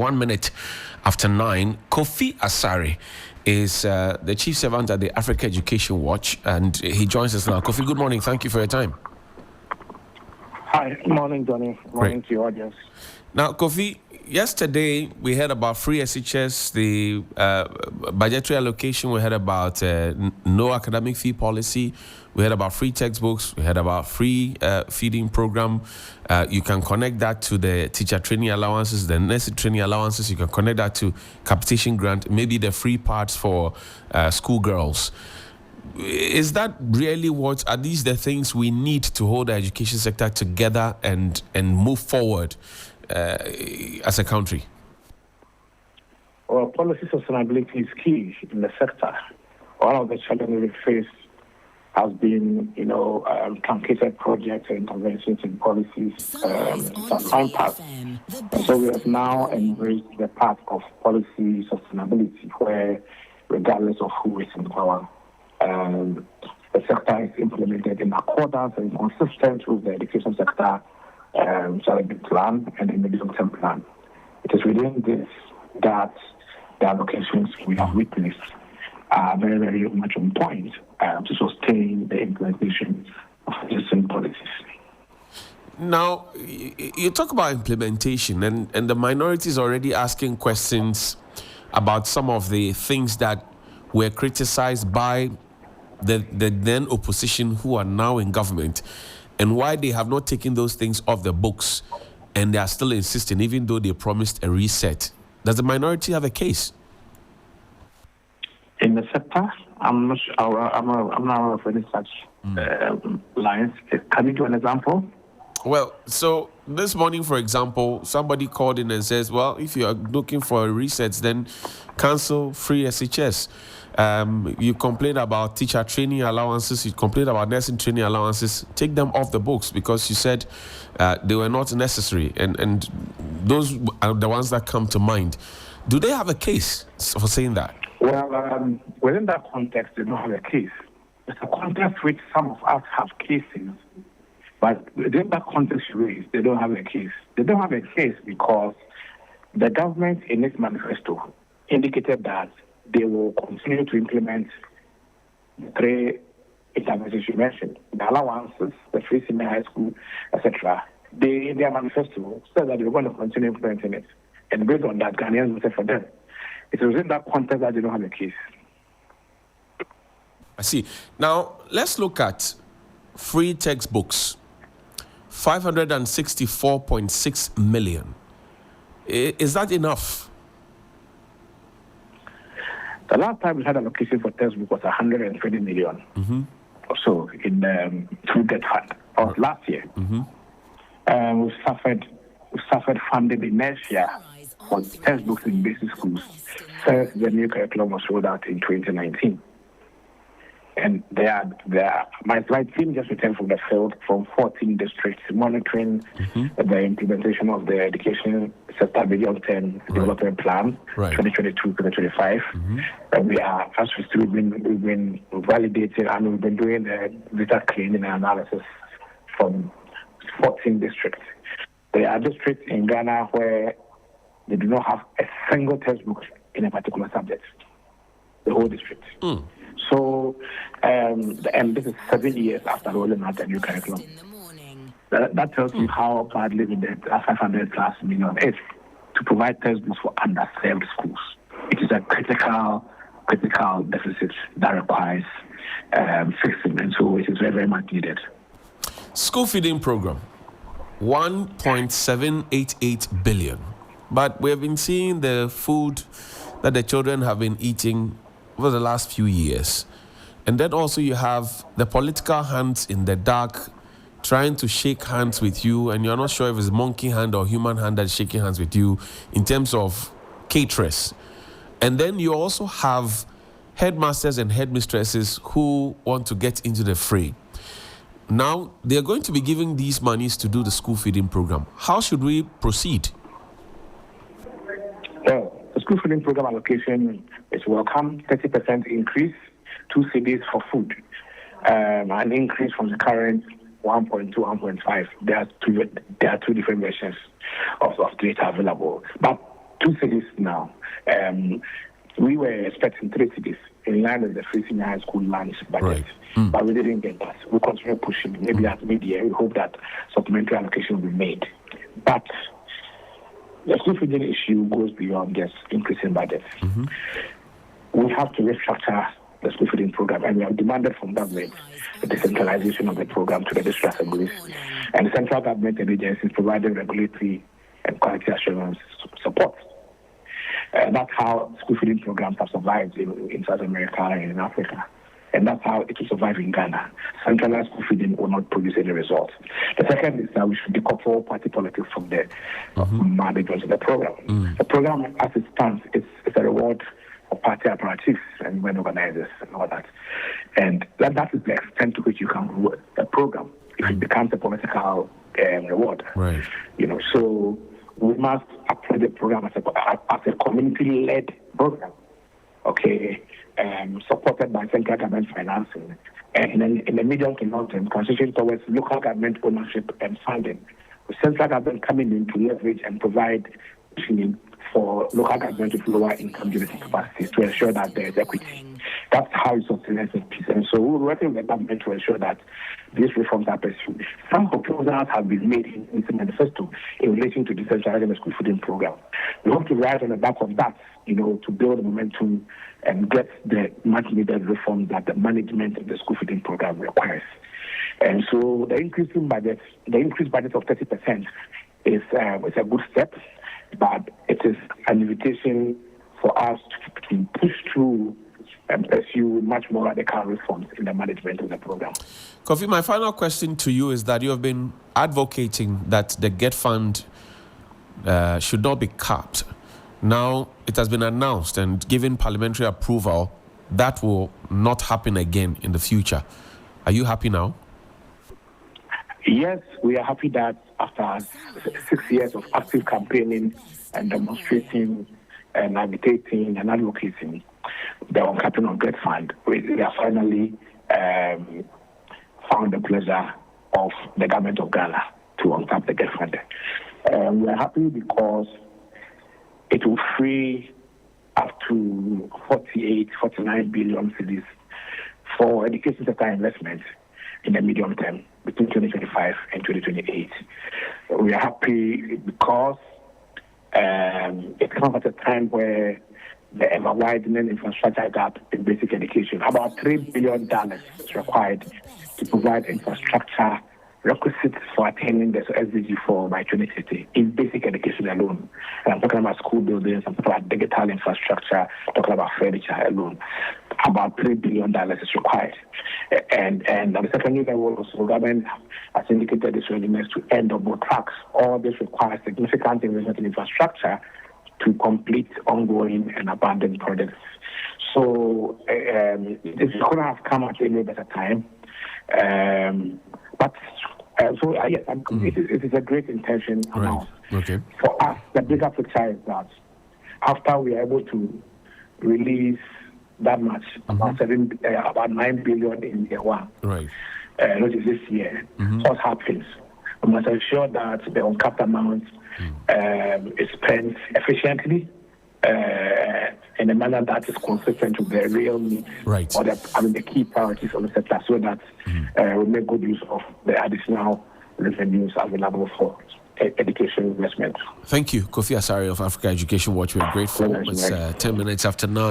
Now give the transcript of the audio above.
1 minute after 9. Kofi Asare is the chief servant at the Africa Education Watch, and he joins us now. Kofi, good morning. Thank you for your time. Hi, good morning, Johnny. Good morning to your audience. Now, Kofi, yesterday we heard about free SHS, the budgetary allocation. We heard about no academic fee policy. We heard about free textbooks. We heard about free feeding program. You can connect that to the teacher training allowances, the nursing training allowances. You can connect that to capitation grant, maybe the free parts for schoolgirls. Is that really are these the things we need to hold the education sector together and move forward as a country? Well, policy sustainability is key in the sector. One of the challenges we face has been, truncated projects and interventions in policies some time past. So we have now embraced the path of policy sustainability, where regardless of who is in power, the sector is implemented in accordance and consistent with the education sector strategic plan and the medium-term plan. It is within this that the allocations we have witnessed are very, very much on point to sustain the implementation of existing policies. Now, you talk about implementation, and the minority is already asking questions about some of the things that were criticized by the then opposition who are now in government, and why they have not taken those things off the books, and they are still insisting, even though they promised a reset. Does the minority have a case? In the sector, I'm not aware of any such lines. Can you give an example? Well, so this morning, for example, somebody called in and says, well, if you are looking for a reset, then cancel free SHS. You complain about teacher training allowances, you complain about nursing training allowances, take them off the books because you said they were not necessary. And those are the ones that come to mind. Do they have a case for saying that? Well, within that context, they don't have a case. It's a context which some of us have cases, but within that context you raised, they don't have a case. They don't have a case because the government in its manifesto indicated that they will continue to implement the three interventions you mentioned, the allowances, the free senior high school, etc. They, in their manifesto, said that they were going to continue implementing it. And based on that, Ghanaians voted for them. It was in that context that they don't have a case. I see. Now, let's look at free textbooks. 564.6 million. Is that enough? The last time we had allocation for textbook was 120 million or so in through that fund. That was last year. We suffered funding inertia for textbooks in basic schools since the new curriculum was rolled out in 2019. And my team just returned from the field from 14 districts monitoring the implementation of the education sector medium-term development plan, 2022-2025. And we are, as we still we've been validating and we've been doing the data cleaning and analysis from 14 districts. There are districts in Ghana where they do not have a single textbook in a particular subject, the whole district. So, and this is 7 years after rolling out the new curriculum. That tells you how badly we did 500 plus million is to provide textbooks for underserved schools. It is a critical deficit that requires fixing, and so it is very, very much needed. School feeding program, 1.788 billion. But we have been seeing the food that the children have been eating over the last few years. And then also you have the political hands in the dark trying to shake hands with you, and you're not sure if it's monkey hand or human hand that's shaking hands with you in terms of caterers. And then you also have headmasters and headmistresses who want to get into the fray. Now, they're going to be giving these monies to do the school feeding program. How should we proceed? Well, the school feeding program allocation is welcome, 30% increase, 2 CDs for food, an increase from the current 1.2, 1.5. There are two different versions of data available. But 2 cities now. We were expecting 3 cities in line with the free senior high school lunch budget, but we didn't get that. We continue pushing. Maybe at mid-year, we hope that supplementary allocation will be made. But the school feeding issue goes beyond just increasing budget. We have to restructure the school feeding program, and we have demanded from government the decentralization of the program to the district assemblies, and the central government and agencies providing regulatory and quality assurance support. That's how school feeding programs have survived in South America and in Africa. And that's how it will survive in Ghana. Centralized school feeding will not produce any results. The second is that we should decouple party politics from the management of the program. The program, as it stands, is a reward for party apparatives and event organizers and all that. And that is the extent to which you can reward the program if it becomes a political reward. Right. So we must approach the program as a community-led program, okay, supported by central government financing, and then in the medium to long term, transition towards local government ownership and funding, with central government coming in to leverage and provide for local government with lower income generating capacities to ensure that there is equity. That's how you sustain peace. And so we're working with the government to ensure that these reforms are pursued. Some proposals have been made in the manifesto in relation to decentralizing the school feeding program. We hope to ride on the back of that, to build momentum and get the much needed reform that the management of the school feeding program requires. And so the increased budget of 30% is a good step, but it is an invitation for us to push through and pursue much more radical reforms in the management of the program. Kofi, my final question to you is that you have been advocating that the GET Fund should not be capped. Now, it has been announced and given parliamentary approval that will not happen again in the future. Are you happy now? Yes, we are happy that after 6 years of active campaigning and demonstrating and agitating and advocating the uncapping of GET Fund, we have finally found the pleasure of the government of Ghana to uncap the GET Fund. We are happy because it will free up to 49 billion cedis for education sector investment in the medium term between 2025 and 2028. We are happy because it comes at a time where the ever-widening infrastructure gap in basic education. About $3 billion is required to provide infrastructure requisites for attaining the SDG 4 by 2030 in basic education alone. And I'm talking about school buildings, I'm talking about digital infrastructure, talking about furniture alone. About $3 billion is required. And at the secondary level, also, the government has indicated its readiness to end double tracks. All this requires significant investment in infrastructure to complete ongoing and abandoned projects. So it could have come at any better time. It is a great intention announced. Right. Okay. For us, the bigger picture is that after we are able to release that much, about $9 billion in year one, right, which is this year, what happens? We must ensure that the uncapped amount is spent efficiently in a manner that is consistent with the real needs right, or the key priorities of the sector, so that we make good use of the additional revenues available for education investment. Thank you, Kofi Asare of Africa Education Watch. We're grateful. It's 10 minutes after 9.